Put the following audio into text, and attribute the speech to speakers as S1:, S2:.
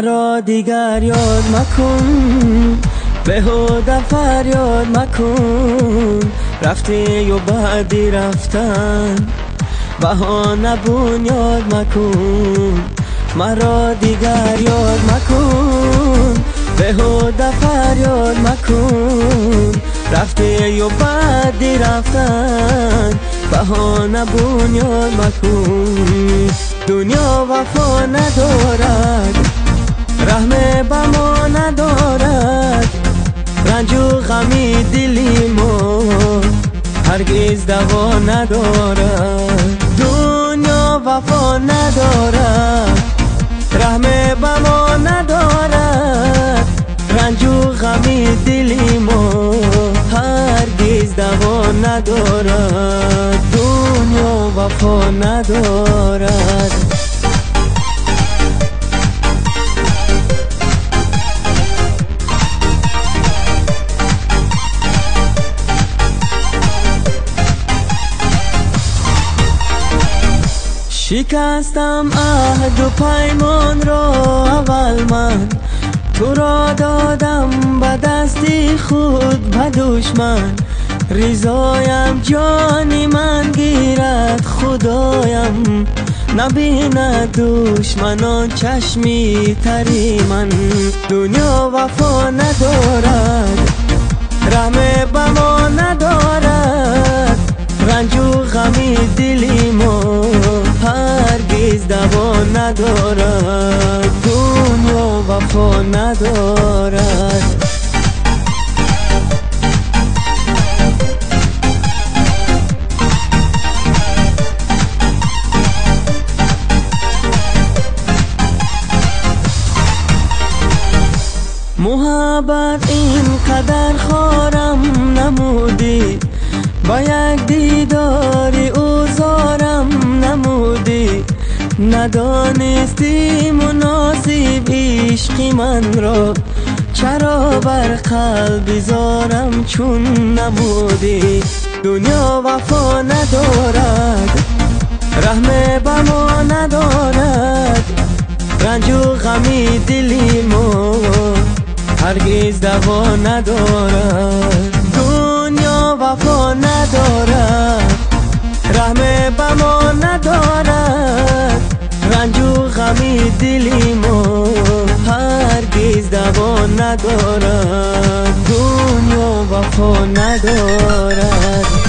S1: مرا دیگر یاد مکن، بهوده فریاد مکن. رفتی و بعدی رفتن، بهانه بنیاد مکن. مرا دیگر یاد مکن، بهوده فریاد مکن. رفتی و بعدی رفتن، بهانه بنیاد مکن. دنیا وفا ندارد، رحم به ما ندارد. رنج و غمی دلی ما هرگز دوا ندارد. دنیا وفا ندارد، رحم به ما ندارد. رنج و غمی دلی ما هرگز دوا ندارد. دنیا وفا ندارد. شکستم عهد و پیمان را اول من، تو را دادم به دستی خود به دشمن. رضایم جانی من گیرد خدایم، نبیند دشمنان چشمی تری من. دنیا وفا ندارد، رحم به ما ندارد. رنج و غمی دلی ما هرگز دوا ندارد. دنیا وفا ندارد. محبت اینقدر خارم نمودی، با یک دیداری اوزارم نمودی. ندانستی مناسب عشق من را، چرا بر قلب زارم چون نمودی. دنیا وفا ندارد، رحم به ما ندارد. رنج و غمی دلی ما هرگز دوا ندارد. دنیا وفا ندارد، رحم به ما ندارد. رنج و غمی دلی ما هرگز دوا ندارد. دنیا وفا ندارد.